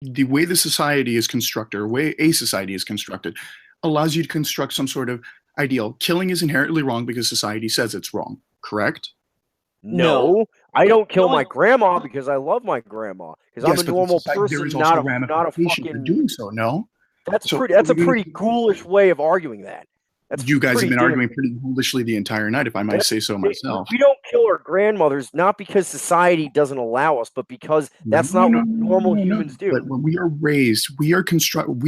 the way the society is constructed, or way a society is constructed, allows you to construct some sort of ideal. Killing is inherently wrong because society says it's wrong, correct? No, I don't kill my grandma because I love my grandma. Because Yes, I'm a but normal there is person, also not a ramifications for fucking. doing so. No, That's so a pretty ghoulish way of arguing that. That's you guys have been arguing damn. pretty foolishly the entire night, if I might say so myself. We don't kill our grandmothers not because society doesn't allow us, but because that's not what normal humans do. But when we are raised, we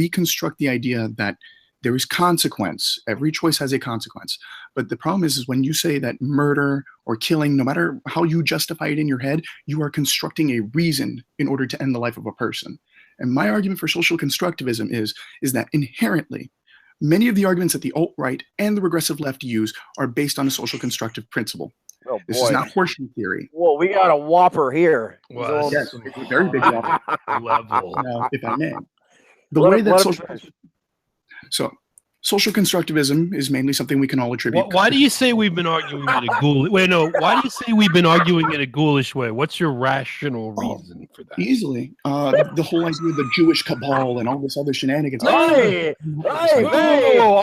construct the idea that there is consequence. Every choice has a consequence. But the problem is when you say that murder or killing, no matter how you justify it in your head, you are constructing a reason in order to end the life of a person. And my argument for social constructivism is that inherently, many of the arguments that the alt-right and the regressive left use are based on a social constructive principle. Oh, this is not horseshoe theory. Well, we got a whopper here. Well, yes, it's a very big whopper. Level. Now, if I may. The way that social constructivism is mainly something we can all attribute. Why do you say we've been arguing in a ghoulish way? No, why do you say we've been arguing in a ghoulish way? What's your rational reason for that? Easily. The whole idea of the Jewish cabal and all this other shenanigans. All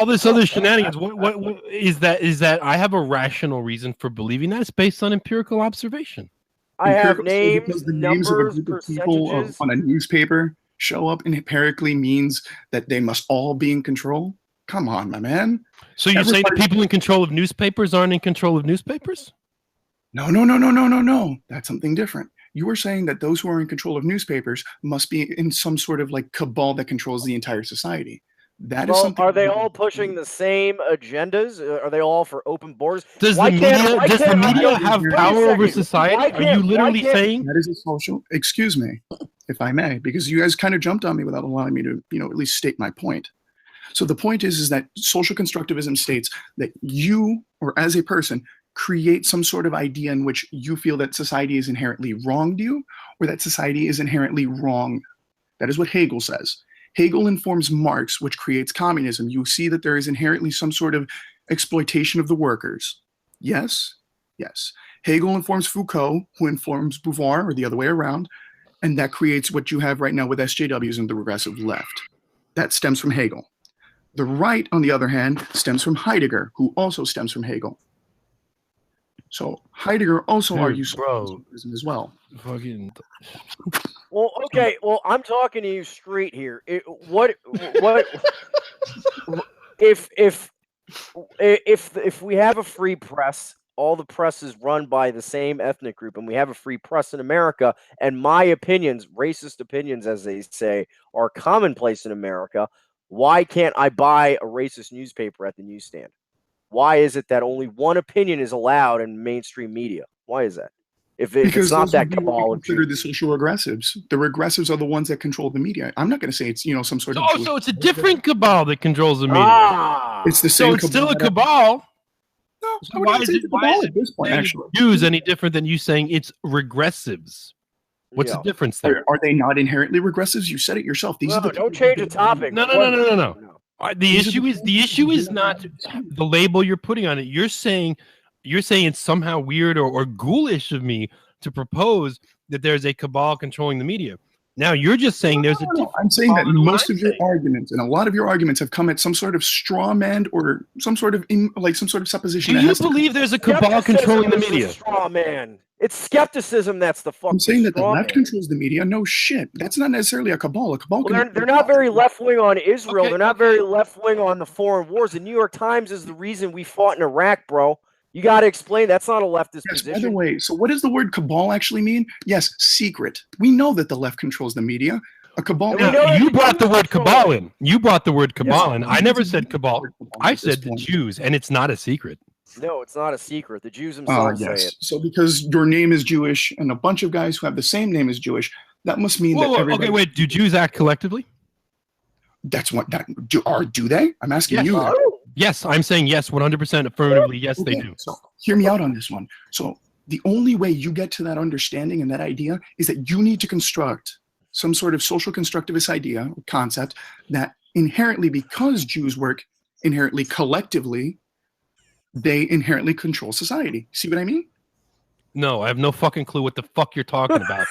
this other shenanigans. What is that? Is that I have a rational reason for believing that? It's based on empirical observation. I have names, because the names of a group of people on a newspaper show up empirically means that they must all be in control. Come on, my man. So you're saying the people in control of newspapers aren't in control of newspapers? No. That's something different. You were saying that those who are in control of newspapers must be in some sort of like cabal that controls the entire society. That is something. Are they all pushing the same agendas? Are they all for open borders? Does the media have power over society? Are you literally saying that is a social? Excuse me, if I may, because you guys kind of jumped on me without allowing me to, at least state my point. So the point is that social constructivism states that you, or as a person, create some sort of idea in which you feel that society is inherently wronged you, or that society is inherently wrong. That is what Hegel says. Hegel informs Marx, which creates communism. You see that there is inherently some sort of exploitation of the workers. Yes. Hegel informs Foucault, who informs Beauvoir, or the other way around, and that creates what you have right now with SJWs and the regressive left. That stems from Hegel. The right, on the other hand, stems from Heidegger, who also stems from Hegel. So Heidegger also argues socialism as well. Fucking. Well, okay. Well, I'm talking to you straight here. If we have a free press, all the press is run by the same ethnic group, and we have a free press in America, and my opinions, racist opinions, as they say, are commonplace in America. Why can't I buy a racist newspaper at the newsstand? Why is it that only one opinion is allowed in mainstream media? Why is that? If it's not that cabal of consider the social regressives. The regressives are the ones that control the media. I'm not going to say it's some sort of. So it's a different cabal that controls the media. It's the same. So it's still a cabal. No, so why is it at this point? Actually, Jews any different than you saying it's regressives? What's the difference there? Are they not inherently regressives? You said it yourself. Don't change the topic. No. The issue is not the label you're putting on it. You're saying it's somehow weird or ghoulish of me to propose that there's a cabal controlling the media. Now you're just saying there's a. I'm saying that most of your arguments and a lot of your arguments have come at some sort of straw man or some sort of supposition. Do you believe there's a cabal controlling the media? Straw man. It's skepticism that's the fucking. I'm saying that the left controls the media. No shit. That's not necessarily a cabal. A cabal. They're not very left wing on Israel. They're not very left wing on the foreign wars. The New York Times is the reason we fought in Iraq, bro. You got to explain. That's not a leftist position. By the way, so what does the word cabal actually mean? Yes, secret. We know that the left controls the media. A cabal. You brought the word cabal in. I never said cabal. I said the Jews, and it's not a secret. No, it's not a secret. The Jews themselves say it. So because your name is Jewish and a bunch of guys who have the same name as Jewish, that must mean that everybody... Okay, wait. Do Jews act collectively? That's what... Do they? I'm asking you. Yes, I'm saying yes, 100% affirmatively. Yes, they do. So hear me out on this one. So the only way you get to that understanding and that idea is that you need to construct some sort of social constructivist idea or concept that inherently, because Jews work inherently collectively, they inherently control society. See what I mean? No, I have no fucking clue what the fuck you're talking about.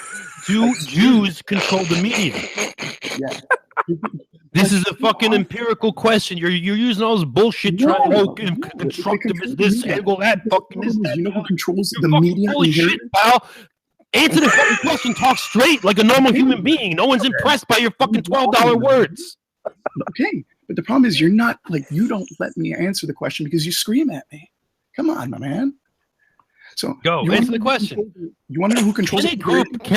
Do Jews control the media? Yeah. This is a fucking empirical question. You're using all this bullshit trying to constructivist this angle that fucking this that. You know who controls the Fucking media? bullshit, pal. Answer the fucking question. Talk straight like a normal human being. No one's impressed by your fucking $12 words. Okay, but the problem is you're not you don't let me answer the question because you scream at me. Come on, my man. So go answer the question. You want to know who controls Can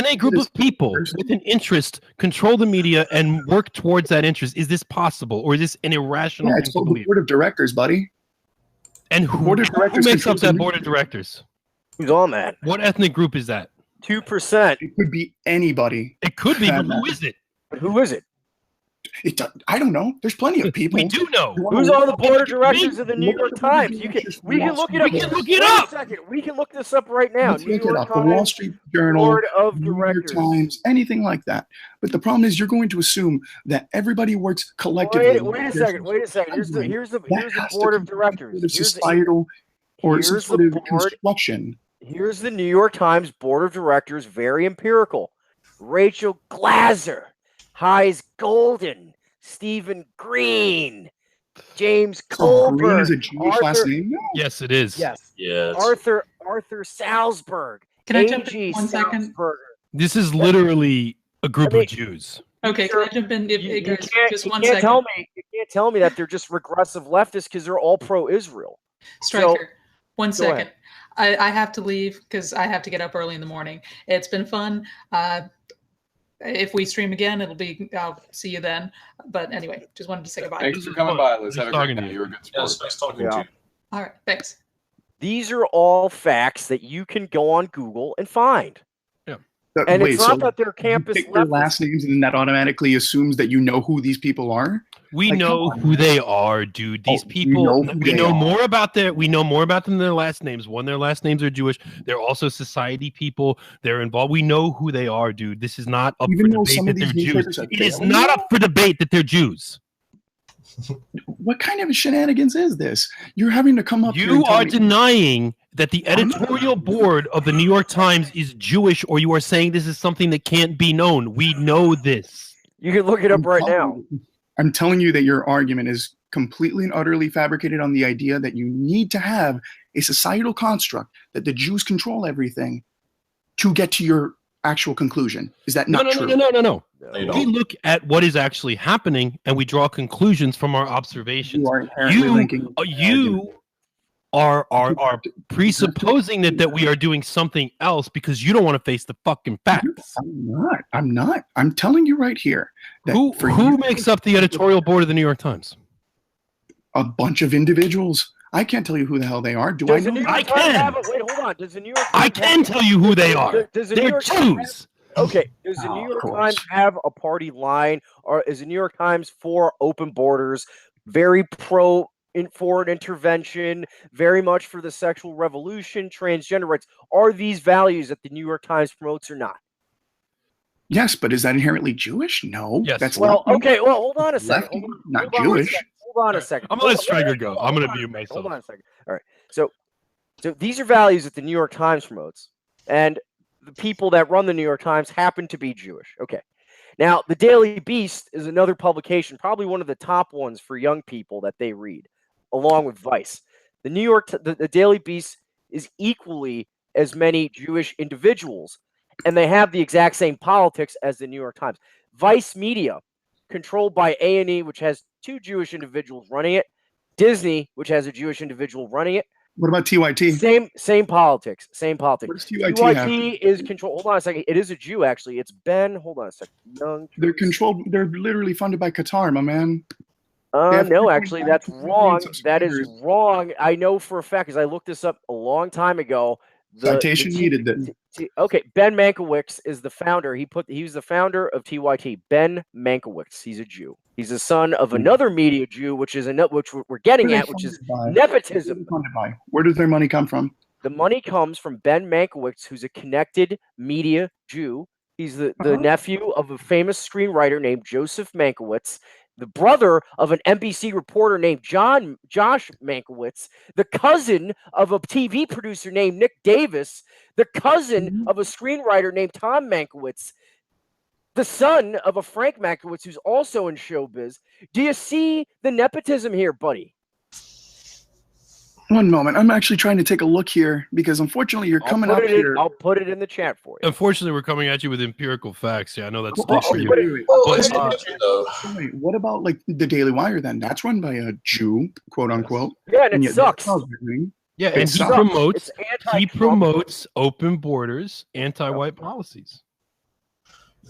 a group of people with an interest control the media and work towards that interest? Is this possible, or is this an irrational thing it's to called believe? the board of directors, buddy. And who makes up that board of directors? Who's on that? What ethnic group is that? 2%. It could be anybody. It could be, but who is it? Who is it? I don't know. There's plenty of people. We do know. Who's on the board of directors of the New York Times? We can look it up. We can look it up. Wait a second. We can look this up right now. Let's look it up. The Wall Street Journal, Board of New York Directors. Times, anything like that. But the problem is you're going to assume that everybody works collectively. Wait a second. Here's the board of directors. Societal or some sort of construction. Here's the New York Times board of directors, very empirical. Rachel Glaser, Heise Golden, Stephen Green, James Colbert. Green is a Jewish last name? Yes, it is. Yes. Yes. Arthur Salzberg. Can I jump in 1 second? This is literally a group of Jews. Okay, can I jump in? Just 1 second. You can't tell me that they're just regressive leftists because they're all pro-Israel. Striker, 1 second. ahead. I have to leave because I have to get up early in the morning. It's been fun. If we stream again, I'll see you then. But anyway, just wanted to say goodbye. Thanks for coming by. Let's have a great to night. you. You were a good sport. Nice talking to you. All right, thanks. These are all facts that you can go on Google and find. And it's not that they're campus you pick their last names and then that automatically assumes that you know who these people are. We know who they are, dude. These people, we know more about them than their last names. One, their last names are Jewish. They're also society people. They're involved. We know who they are, dude. This is not up for debate that they're Jews. It is not up for debate that they're Jews. What kind of shenanigans is this? You're having to come up. You are denying that the editorial board of the New York Times is Jewish, or you are saying this is something that can't be known. We know this. You can look it up right now. I'm telling you that your argument is completely and utterly fabricated on the idea that you need to have a societal construct that the Jews control everything to get to your actual conclusion. Is that not true? No. We look at what is actually happening and we draw conclusions from our observations. You are presupposing that we are doing something else because you don't want to face the fucking facts. I'm not. I'm telling you right here. That who makes up the editorial board of the New York Times? A bunch of individuals. I can't tell you who the hell they are. Do I know? I can. Wait, hold on. Does the New York I can tell you who they are. They're Jews. Okay. Does the New York Times have a party line, or is the New York Times for open borders, very pro foreign intervention, very much for the sexual revolution, transgender rights? Are these values that the New York Times promotes or not? Yes, but is that inherently Jewish? No. Yes. That's okay. Well, hold on a second. Not Jewish. Hold on a second. I'm gonna let Striker go. I'm gonna mute myself. Hold on a second. All right. So these are values that the New York Times promotes, and the people that run the New York Times happen to be Jewish. Okay. Now, the Daily Beast is another publication, probably one of the top ones for young people that they read, along with Vice. The Daily Beast is equally as many Jewish individuals, and they have the exact same politics as the New York Times. Vice Media, controlled by A&E, which has 2 Jewish individuals running it. Disney, which has a Jewish individual running it. What about TYT? Same politics. Same politics. What does TYT have? is controlled. Hold on a second. It is a Jew, actually. It's Ben. Hold on a second. They're controlled. They're literally funded by Qatar, my man. No, actually, that's wrong. That is wrong. I know for a fact because I looked this up a long time ago. Citation needed. Then. Okay, Ben Mankiewicz is the founder. He was the founder of TYT. Ben Mankiewicz. He's a Jew. He's the son of another media Jew, which we're getting at, which is nepotism. Where does their money come from? The money comes from Ben Mankiewicz, who's a connected media Jew. He's the nephew of a famous screenwriter named Joseph Mankiewicz. the brother of an NBC reporter named Josh Mankiewicz, the cousin of a TV producer named Nick Davis, the cousin of a screenwriter named Tom Mankiewicz, the son of a Frank Mankiewicz who's also in showbiz. Do you see the nepotism here, buddy? One moment. I'm actually trying to take a look here because unfortunately you're coming up here. I'll put it in the chat for you. Unfortunately, we're coming at you with empirical facts. Yeah, I know that's Oh, for you. Wait, what about like the Daily Wire then? That's run by a Jew, quote unquote. Yeah, and it sucks. Yeah, and he promotes open borders, anti-white policies.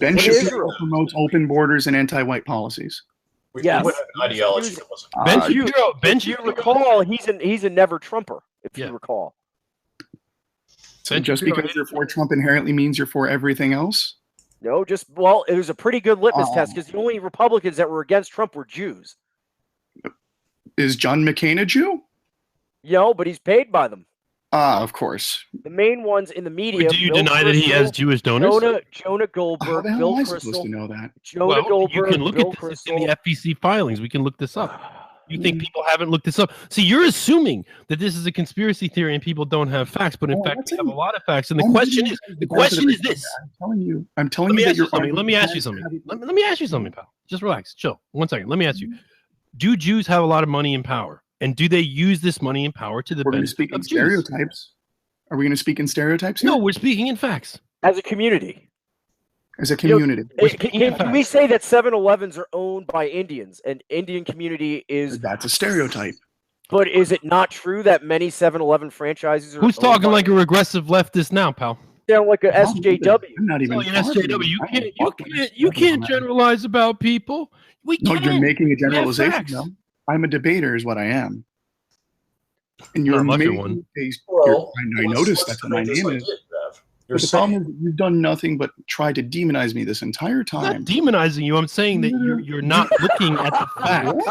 Ben Shapiro promotes open borders and anti-white policies. Yes. Ideology. Ben Shapiro, recall, he's a never Trumper, if you recall. So just because you're for Trump inherently means you're for everything else? No, it was a pretty good litmus test because the only Republicans that were against Trump were Jews. Is John McCain a Jew? No, but he's paid by them. Of course. The main ones in the media. Do you deny that he has Jewish donors? Jonah Goldberg, How Bill am I Kristol. supposed to know that? Goldberg, you can look Bill at this Kristol. in the FEC filings. We can look this up. You think people haven't looked this up? See, you're assuming that this is a conspiracy theory and people don't have facts, but in fact, we have a lot of facts. And the question is this. I'm telling you that you're. Let me ask you something. Let me ask you something, pal. Just relax, chill. 1 second. Let me ask you: do Jews have a lot of money and power, and do they use this money and power to the benefit of Jews? Stereotypes. Are we going to speak in stereotypes here? No, we're speaking in facts. As a community. As a community. Can we say that 7-Elevens are owned by Indians and Indian community is... That's a stereotype. But is it not true that many 7-Eleven franchises are... Who's talking like a regressive leftist now, pal? Sound like a SJW. I'm not even... SJW. You can't generalize about people. We can't. No, you're making a generalization, though. I'm a debater is what I am. And you're making one. I noticed that's what my name is. But the problem is that you've done nothing but try to demonize me this entire time. I'm not demonizing you. I'm saying that you're not looking at the facts.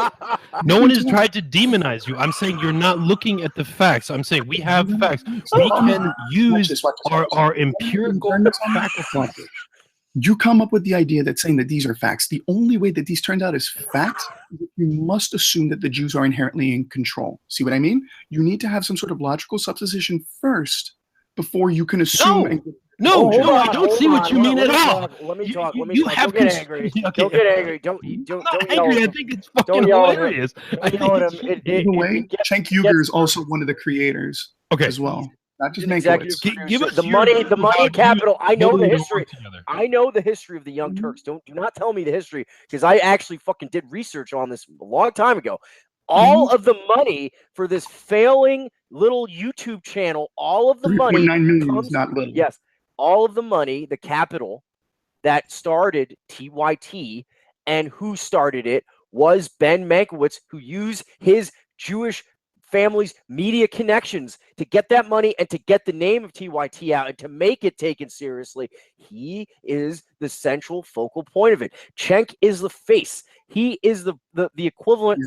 No one has tried to demonize you. I'm saying you're not looking at the facts. I'm saying we have facts. We can use our empirical facts. You come up with the idea that saying that these are facts. The only way that these turned out as facts, you must assume that the Jews are inherently in control. See what I mean? You need to have some sort of logical supposition first before you can assume. No, I don't see what you mean at all. Let me talk. Don't get angry. Don't get angry. Don't angry. I think it's fucking hilarious. By the way, Cenk Uygur is also one of the creators as well. Not just give us the money capital. I know the history. I know the history of the Young Turks. Do not tell me the history because I actually fucking did research on this a long time ago. All of the money for this failing little YouTube channel, all of the money 3.9 million is not little. Yes, all of the money, the capital that started TYT and who started it was Ben Mankiewicz, who used his Jewish family's media connections to get that money and to get the name of TYT out and to make it taken seriously. He is the central focal point of it. Cenk is the face. He is the equivalent.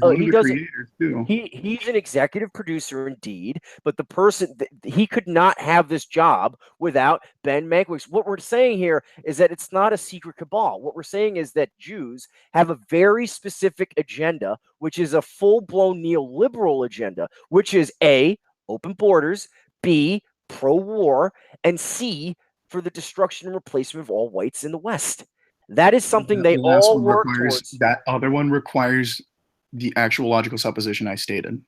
He's an executive producer indeed, but the person he could not have this job without Ben Mankiewicz. What we're saying here is that it's not a secret cabal. What we're saying is that Jews have a very specific agenda, which is a full-blown neoliberal agenda, which is A, open borders, B, pro-war, and C, for the destruction and replacement of all whites in the West. That is something they all work towards. That other one requires the actual logical supposition I stated.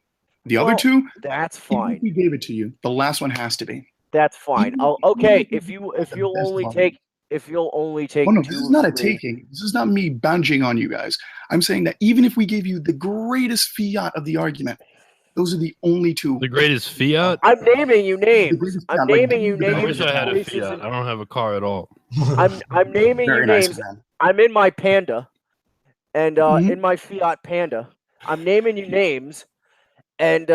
The other two, that's fine. He gave it to you. The last one has to be. That's fine. Okay, if you'll only take. Oh no, this is not a taking. This is not me bunging on you guys. I'm saying that even if we gave you the greatest fiat of the argument, those are the only two. The greatest fiat? I'm naming you names. I'm naming you names. I wish I had a fiat. I don't have a car at all. I'm naming you names. I'm in my Panda, and in my Fiat Panda, I'm naming you names, and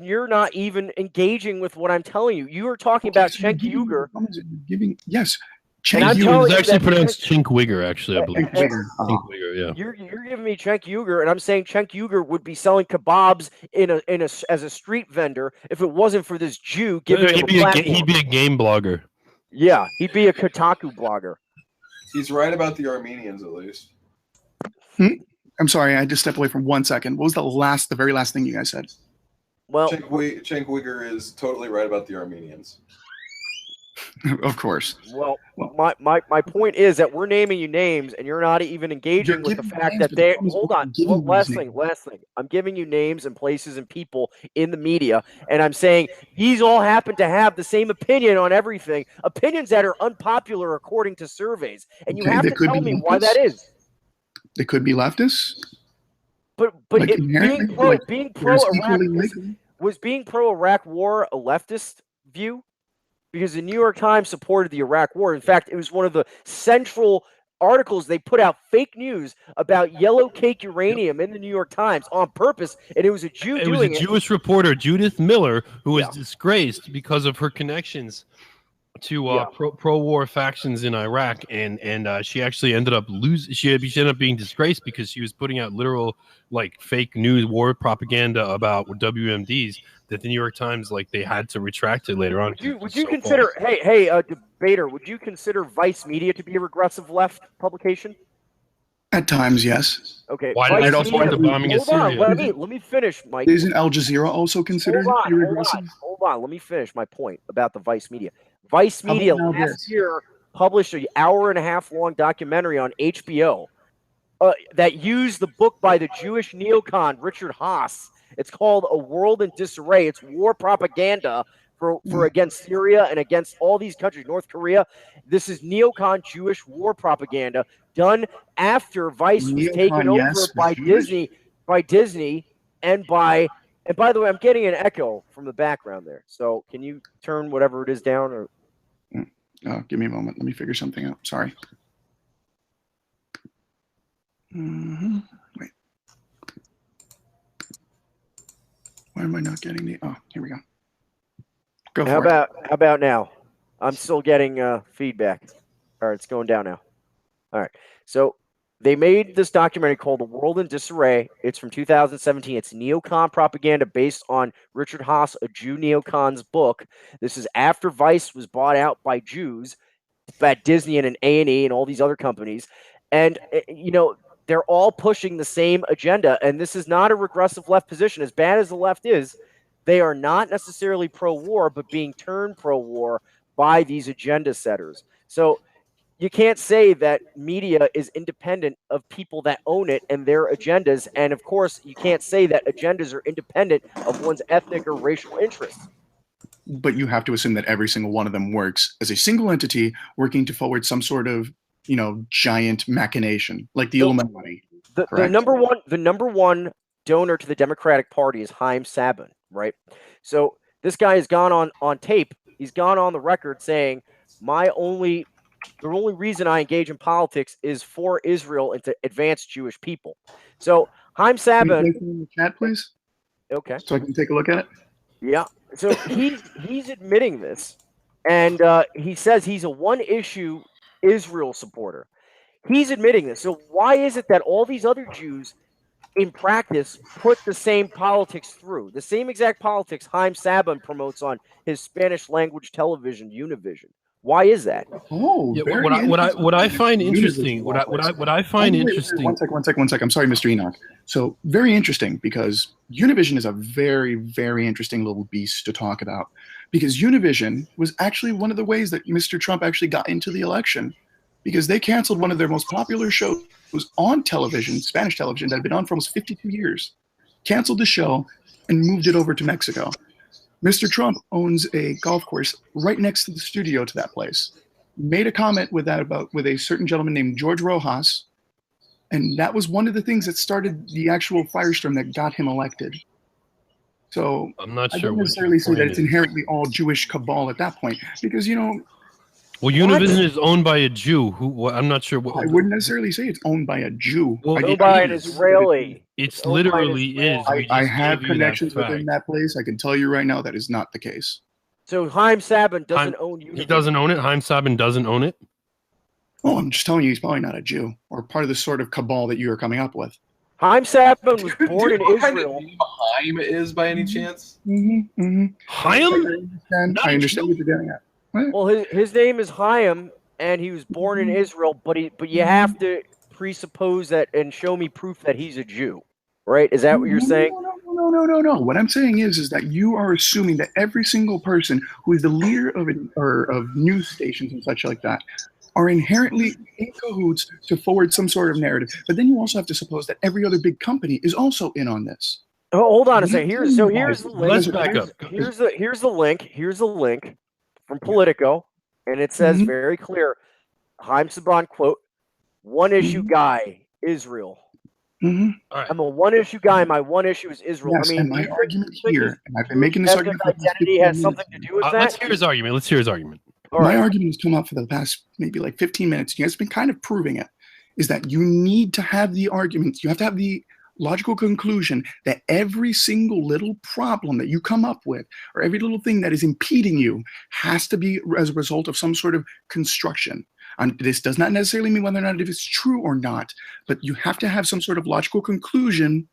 you're not even engaging with what I'm telling you. You are talking about Cenk Uygur. Yes. Cenk Uygur is actually pronounced Cenk Uygur, actually, I believe. Cenk Uygur, yeah. You're giving me Cenk Uygur, and I'm saying Cenk Uygur would be selling kebabs as a street vendor if it wasn't for this Jew giving him a platform. He'd be a game blogger. Yeah, he'd be a Kotaku blogger. He's right about the Armenians, at least. I'm sorry, I had to step away for 1 second. What was the very last thing you guys said? Well, Cenk Uygur is totally right about the Armenians. Of course. Well, my point is that we're naming you names, and you're not even engaging with the fact that they. Hold on. Well, last thing. I'm giving you names and places and people in the media, and I'm saying these all happen to have the same opinion on everything. Opinions that are unpopular according to surveys, and you have to tell me why that is. They could be leftists. But Like, being pro Iraq war a leftist view? Because the New York Times supported the Iraq war. In fact, it was one of the central articles. They put out fake news about yellow cake uranium in the New York Times on purpose, and it was a Jew doing it. It was a Jewish reporter, Judith Miller, who was disgraced because of her connections to pro-war factions in Iraq, and she actually ended up losing. She ended up being disgraced because she was putting out literal fake news war propaganda about WMDs that the New York Times they had to retract it later on. Would you consider? Hey, debater, would you consider Vice Media to be a regressive left publication? At times, yes. Okay. Why did also end the bombing of Syria? Let me finish, Mike. Isn't Al Jazeera also considered regressive? Hold on. Let me finish my point about the Vice Media. Vice Media last year published an hour-and-a-half-long documentary on HBO that used the book by the Jewish neocon Richard Haas. It's called A World in Disarray. It's war propaganda for against Syria and against all these countries, North Korea. This is neocon Jewish war propaganda done after Vice was taken over by Disney, and by the way, I'm getting an echo from the background there. So can you turn whatever it is down? Or give me a moment. Let me figure something out. Sorry. Wait. Why am I not getting the? Oh, here we go. How about now? I'm still getting feedback. All right, it's going down now. All right. So they made this documentary called The World in Disarray. It's from 2017. It's neocon propaganda based on Richard Haas, a Jew neocon's book. This is after Vice was bought out by Jews at Disney and A&E and all these other companies. And, they're all pushing the same agenda. And this is not a regressive left position. As bad as the left is, they are not necessarily pro-war, but being turned pro-war by these agenda setters. So you can't say that media is independent of people that own it and their agendas. And of course, you can't say that agendas are independent of one's ethnic or racial interests. But you have to assume that every single one of them works as a single entity working to forward some sort of, giant machination, like the Illuminati. The number one donor to the Democratic Party is Haim Saban, right? So this guy has gone on tape. He's gone on the record saying, the only reason I engage in politics is for Israel and to advance Jewish people. So Haim Saban, can you in the chat, please? Okay, so I can take a look at it. Yeah. So he's admitting this, and he says he's a one-issue Israel supporter. He's admitting this. So why is it that all these other Jews in practice put the same politics through, the same exact politics Haim Saban promotes on his Spanish language television, Univision? Why is that? Oh, yeah, what I find interesting, what I find interesting. One sec. I'm sorry, Mr. Enoch. So very interesting, because Univision is a very, very interesting little beast to talk about, because Univision was actually one of the ways that Mr. Trump actually got into the election, because they canceled one of their most popular shows on television, Spanish television, that had been on for almost 52 years, canceled the show and moved it over to Mexico. Mr. Trump owns a golf course right next to the studio to that place. Made a comment with a certain gentleman named George Rojas, and that was one of the things that started the actual firestorm that got him elected. So I'm not sure. I don't necessarily say that it's inherently all Jewish cabal at that point, because well, Univision is owned by a Jew. I'm not sure. I wouldn't necessarily say it's owned by a Jew. Well, owned by an Israeli. It's literally is. I have connections within that place. I can tell you right now that is not the case. So Haim Saban doesn't own Univision. He doesn't own it. Haim Saban doesn't own it. Oh, I'm just telling you, he's probably not a Jew or part of the sort of cabal that you are coming up with. Haim Saban was born in Israel. Kind of Haim is by any chance? Haim? I understand what you're getting at. Well, his name is Haim, and he was born in Israel. But you have to presuppose that and show me proof that he's a Jew, right? Is that what you're saying? No. What I'm saying is that you are assuming that every single person who is the leader of news stations and such like that are inherently in cahoots to forward some sort of narrative. But then you also have to suppose that every other big company is also in on this. Oh, hold on a second. Here's the link. Let's back up. Here's the link from Politico, and it says very clear. Haim Saban quote: "One issue guy, Israel." All right. I'm a one issue guy. My one issue is Israel. Yes, I mean, and my argument here, and I've been making this argument for the past identity 15 has something to minutes. do with that. Let's hear his argument. My argument has come up for the past maybe like 15 minutes. You guys have been kind of proving it. Is that you need to have the arguments. You have to have the logical conclusion that every single little problem that you come up with, or every little thing that is impeding you, has to be as a result of some sort of construction. And this does not necessarily mean whether or not it is true or not, but you have to have some sort of logical conclusion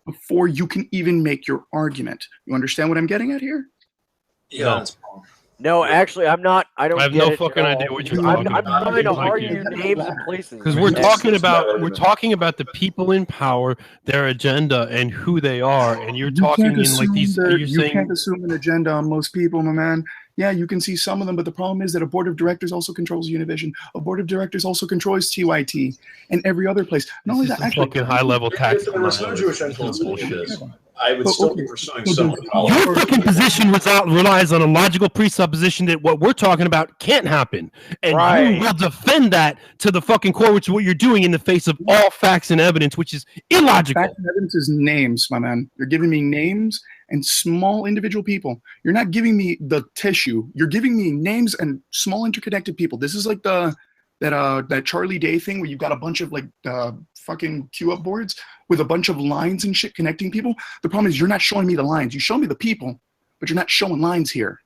before you can even make your argument. You understand what I'm getting at here? Yeah. No, actually, I'm not. I don't. I have get no it fucking at all. idea what you're talking I'm about. trying to Like, argue names and places. Because we're talking about the people in power, their agenda, and who they are, and you're talking in like these. You can't assume an agenda on most people, my man. Yeah, you can see some of them, but the problem is that a board of directors also controls Univision. A board of directors also controls TYT and every other place. Not only that, actually, fucking high-level tax. If there was no Jewish influence bullshit, I would still be pursuing some Your policy. fucking position relies on a logical presupposition that what we're talking about can't happen, and you will defend that to the fucking core, which is what you're doing in the face of all facts and evidence, which is illogical. Facts and evidence is names, my man. You're giving me names and small individual people. You're not giving me the tissue. You're giving me names and small interconnected people. This is like that Charlie Day thing where you've got a bunch of like fucking queue up boards with a bunch of lines and shit connecting people. The problem is you're not showing me the lines. You show me the people, but you're not showing lines here.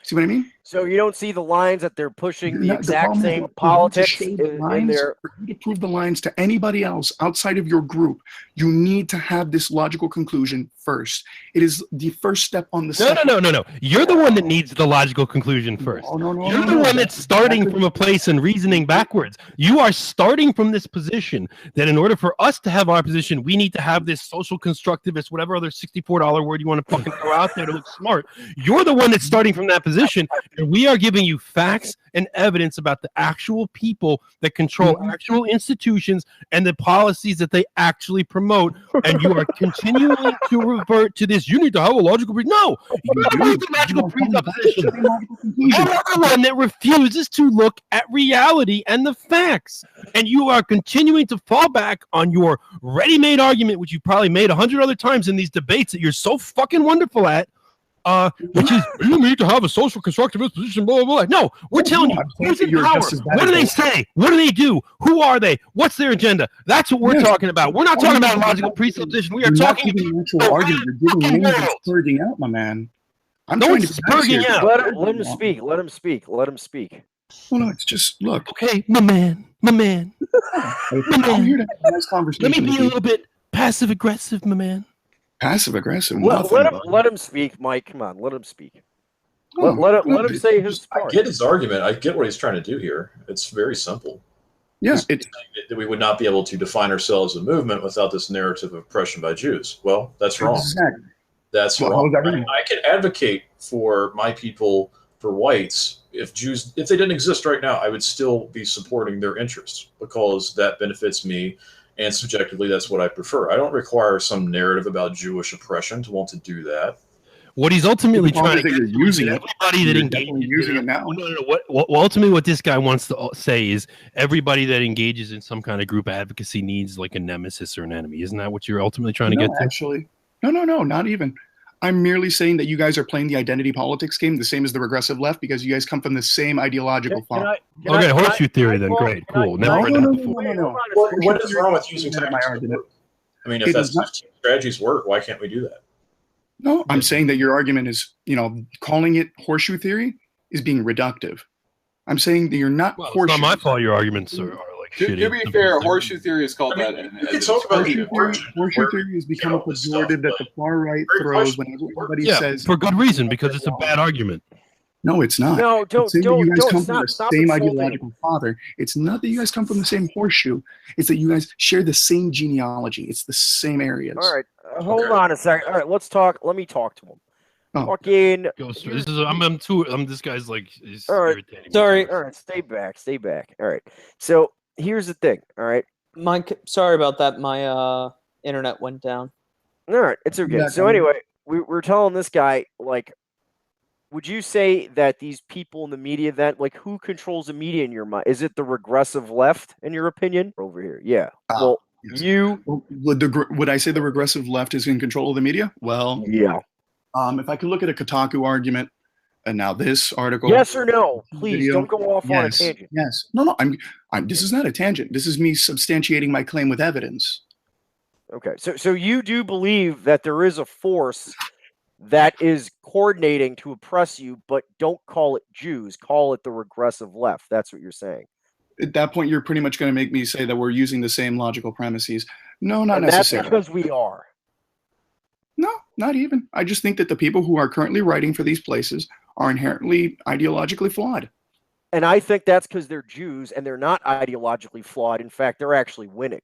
See what I mean? So you don't see the lines that they're pushing the The exact problem is same for you to politics show the in lines, their. for you to prove the lines to anybody else outside of your group, you need to have this logical conclusion first. It is the first step on the No. You're the one that needs the logical conclusion first. You're the one that's starting from a place and reasoning backwards. You are starting from this position that in order for us to have our position, we need to have this social constructivist, whatever other $64 word you want to fucking throw out there to look smart. You're the one that's starting from that position, and we are giving you facts and evidence about the actual people that control actual institutions and the policies that they actually promote, and you are continuing to revert to this. You need to have a logical no, you don't need the logical presupposition. You're the one that refuses to look at reality and the facts, and you are continuing to fall back on your ready-made argument, which you probably made 100 other times in these debates that you're so fucking wonderful at. Which is you need to have a social constructivist position, blah blah blah. No, we're telling you who's in power. What do they say? What do they do? Who are they? What's their agenda? That's what we're talking about. We're not talking about logical presupposition. We are talking about actual argument. You're giving names and spurging out, my man. I'm no trying to spurging out. Let him speak. Let him speak. Let him speak. Well, no, it's just look. Okay, my man. I'm here to have a nice conversation. Let me be a little bit passive aggressive, my man. Passive aggressive. Let him speak, Mike. Come on, let him speak. Let him say his part. I get his argument. I get what he's trying to do here. It's very simple. Yeah, that we would not be able to define ourselves as a movement without this narrative of oppression by Jews. Well, that's wrong. Exactly. That's wrong. I can advocate for my people, for whites. If they didn't exist right now, I would still be supporting their interests because that benefits me. And subjectively, that's what I prefer. I don't require some narrative about Jewish oppression to want to do that. What he's ultimately trying to get using everybody that engages using it now. No. What ultimately what this guy wants to say is everybody that engages in some kind of group advocacy needs like a nemesis or an enemy. Isn't that what you're ultimately trying to get to? Actually, no, not even. I'm merely saying that you guys are playing the identity politics game the same as the regressive left because you guys come from the same ideological thought. Okay, horseshoe theory then. Great, cool. Never heard that before. No. What is wrong with using tactics? I mean, if that's strategies work, why can't we do that? No, I'm saying that your argument is, calling it horseshoe theory is being reductive. I'm saying that you're not horseshoe. It's not my fault your arguments are like shitty. To be fair, horseshoe theory is called that. Horseshoe theory has become a pejorative that the far right throws when everybody says. For good reason, because it's a bad argument. No, it's not. No, don't, It's saying that don't, you guys don't. come from Stop the same insulting. ideological father. It's not that you guys come from the same horseshoe. It's that you guys share the same genealogy. It's the same areas. All right, hold on a second. All right, let's talk. Let me talk to him. Oh. Fucking. This guy's like, he's All right. irritating. Sorry. All right, stay back. All right. So here's the thing. All right. Sorry about that. My internet went down. All right, it's okay. So anyway, we're telling this guy, like, would you say that these people in the media, that like, who controls the media in your mind? Is it the regressive left, in your opinion? Over here, yeah. Well, yes. Would I say the regressive left is in control of the media? Well, yeah. If I could look at a Kotaku argument, and now this article. Yes or no? Please video, don't go off on a tangent. Yes. No. This is not a tangent. This is me substantiating my claim with evidence. Okay. So you do believe that there is a force that is coordinating to oppress you, but don't call it Jews. Call it the regressive left. That's what you're saying. At that point, you're pretty much going to make me say that we're using the same logical premises. No, not necessarily. That's because we are. No, not even. I just think that the people who are currently writing for these places are inherently ideologically flawed. And I think that's because they're Jews and they're not ideologically flawed. In fact, they're actually winning.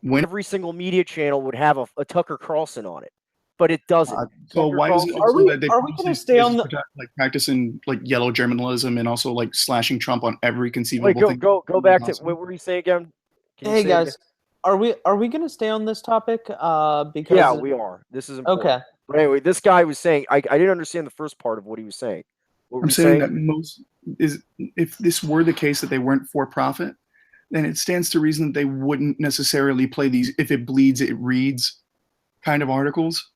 Every single media channel would have a Tucker Carlson on it, but it doesn't. So why is it? Are we going to stay on the practicing like yellow journalism and also like slashing Trump on every conceivable thing? Go back to what were you saying again? Hey guys, are we going to stay on this topic? Because we are. This is important. Okay. But anyway, this guy was saying I didn't understand the first part of what he was saying. I'm saying that if this were the case that they weren't for profit, then it stands to reason that they wouldn't necessarily play these if it bleeds, it reads kind of articles.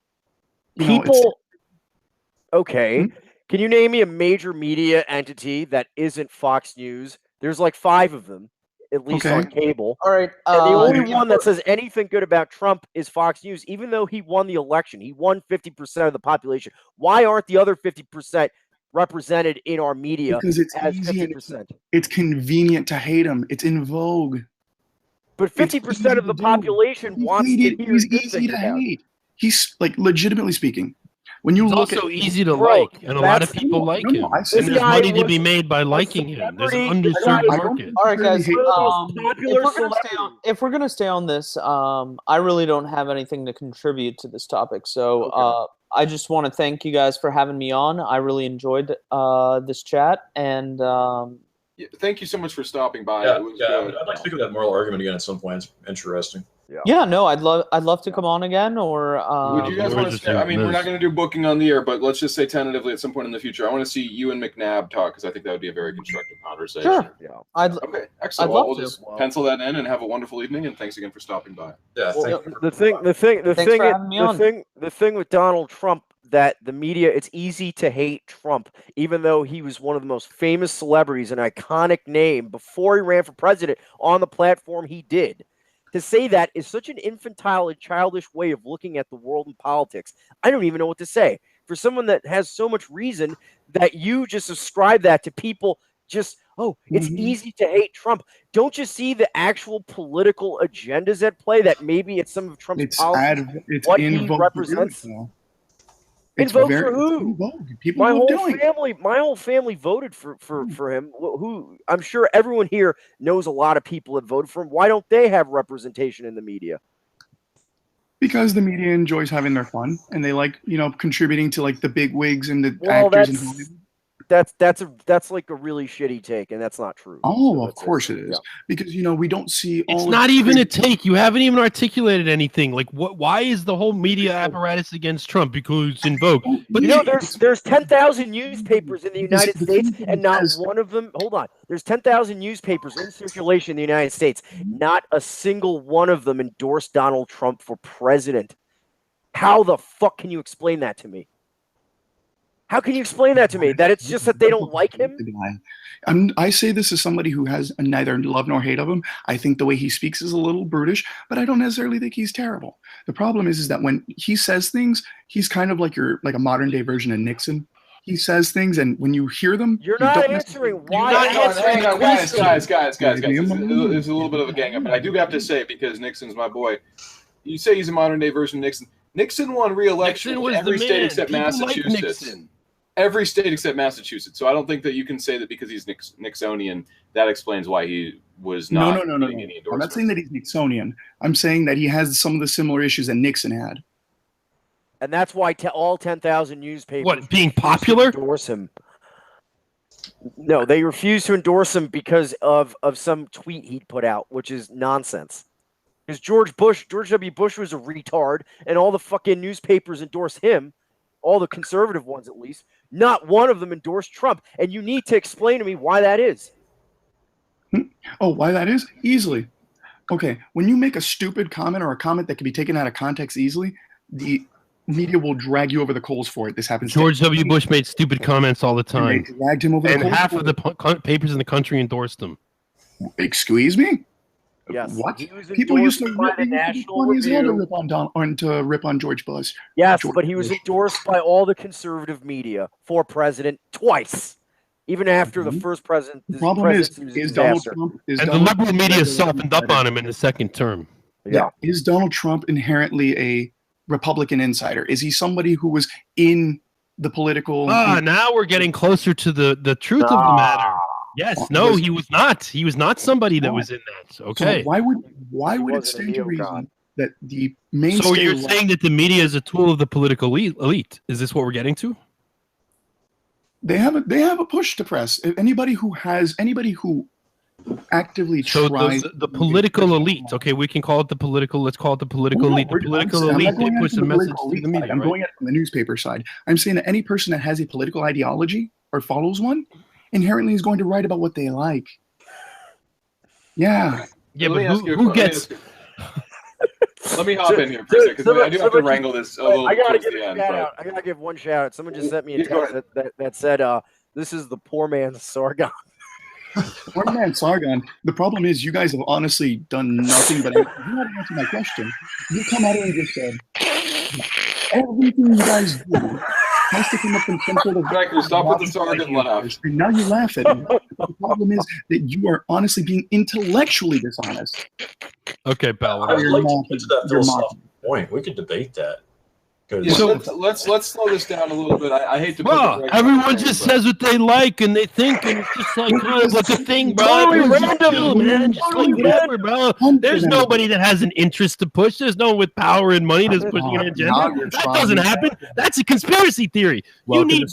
Okay. Can you name me a major media entity that isn't Fox News? There's like 5 of them, at least on cable. All right. And the only one that says anything good about Trump is Fox News, even though he won the election. He won 50% of the population. Why aren't the other 50% represented in our media? Because it's as easy 50%. It's convenient to hate him. It's in vogue. But 50% of the population wants to hear he's easy to hate. He's like, legitimately speaking, when you look also at easy to like, and a lot of people like him. And there's money to be made by liking him. There's an underserved market. All right, guys. If we're gonna stay on this, I really don't have anything to contribute to this topic. So I just want to thank you guys for having me on. I really enjoyed this chat, and thank you so much for stopping by. Yeah, I'd like to speak of that moral argument again at some point. It's interesting. Yeah, no, I'd love to come on again. Or would you guys want to? I mean, we're not going to do booking on the air, but let's just say tentatively at some point in the future, I want to see you and McNabb talk because I think that would be a very constructive conversation. Sure. Yeah. Okay. Excellent. We'll just pencil that in and have a wonderful evening. And thanks again for stopping by. Yeah. The thing with Donald Trump, that the media, it's easy to hate Trump, even though he was one of the most famous celebrities, an iconic name before he ran for president on the platform he did. To say that is such an infantile and childish way of looking at the world and politics. I don't even know what to say. For someone that has so much reason, that you just ascribe that to people just, it's easy to hate Trump. Don't you see the actual political agendas at play, that maybe it's some of Trump's policies, what he represents? Vote for who? My whole family voted for him. Who I'm sure everyone here knows a lot of people that voted for him. Why don't they have representation in the media? Because the media enjoys having their fun, and they like contributing to like the big wigs and the actors in Hollywood. That's like a really shitty take, and that's not true. Oh, of course it is. Yeah. Because we don't see. It's not even a take. You haven't even articulated anything. Like what? Why is the whole media apparatus against Trump? Because it's in vogue. But there's 10,000 newspapers in the United States, and not one of them. Hold on. There's 10,000 newspapers in circulation in the United States. Not a single one of them endorsed Donald Trump for president. How the fuck can you explain that to me? How can you explain that to me? That it's just that they don't like him? I say this as somebody who has neither love nor hate of him. I think the way he speaks is a little brutish, but I don't necessarily think he's terrible. The problem is that when he says things, he's kind of like a modern day version of Nixon. He says things, and when you hear them, you're not answering why. Guys. It's a little bit of a gang up, but I do have to say, because Nixon's my boy. You say he's a modern day version of Nixon. Nixon won re-election in every state except Massachusetts. every state except Massachusetts. So I don't think that you can say that because he's Nixonian, that explains why he was not No. getting any endorsements. I'm not saying that he's Nixonian. I'm saying that he has some of the similar issues that Nixon had. And that's why all 10,000 newspapers being popular endorse him. No, they refuse to endorse him because of some tweet he'd put out, which is nonsense. Because George W. Bush was a retard, and all the fucking newspapers endorse him, all the conservative ones at least. Not one of them endorsed Trump, and you need to explain to me why that is. Oh, why that is? Easily. Okay, when you make a stupid comment or a comment that can be taken out of context easily, the media will drag you over the coals for it. This happens. George W. Bush made stupid comments all the time. And they dragged him over the coals. And half of the papers in the country endorsed him. Excuse me? Yes. What? He was People used to by the National Review. Rip on George Bush. Yes, George but he was Bush. endorsed by all the conservative media for president twice. Even after the first president. The problem is Donald Trump and the liberal media softened up on him in the second term. Yeah. Is Donald Trump inherently a Republican insider? Is he somebody who was in the political? Now we're getting closer to the truth of the matter. Yes, no, he was not. He was not somebody that was in that. Okay. So why would it stand to reason that the mainstay? So you're saying that the media is a tool of the political elite? Is this what we're getting to? They have a push to press. Anybody who actively tries the political elite. Okay, we can call it the political. Let's call it the political elite. The political elite, they push a message to the media. I'm going at it from the newspaper side. I'm saying that any person that has a political ideology or follows one inherently is going to write about what they like. Yeah. Yeah, but who gets? Let me hop in here for a second, because I do have to wrangle this a little bit towards the end. I gotta give one shout out. Someone just sent me a text that said, "This is the poor man's Sargon." Poor man Sargon. The problem is, you guys have honestly done nothing but you not answer my question. You come out and just said everything you guys do has to come up in some sort of. Franklin, stop with the Sargon laugh. And now you laugh at me. The problem is that you are honestly being intellectually dishonest. Okay, Bell. I would like to get to that philosophical point. We could debate that. Yeah, so let's slow this down a little bit. I hate to. Everyone just says what they like and they think, and it's just like kind of like a thing, bro. Totally random, man. Just like whatever, bro. There's nobody that has an interest to push. There's no one with power and money that's pushing an agenda. That doesn't happen. That's a conspiracy theory. You need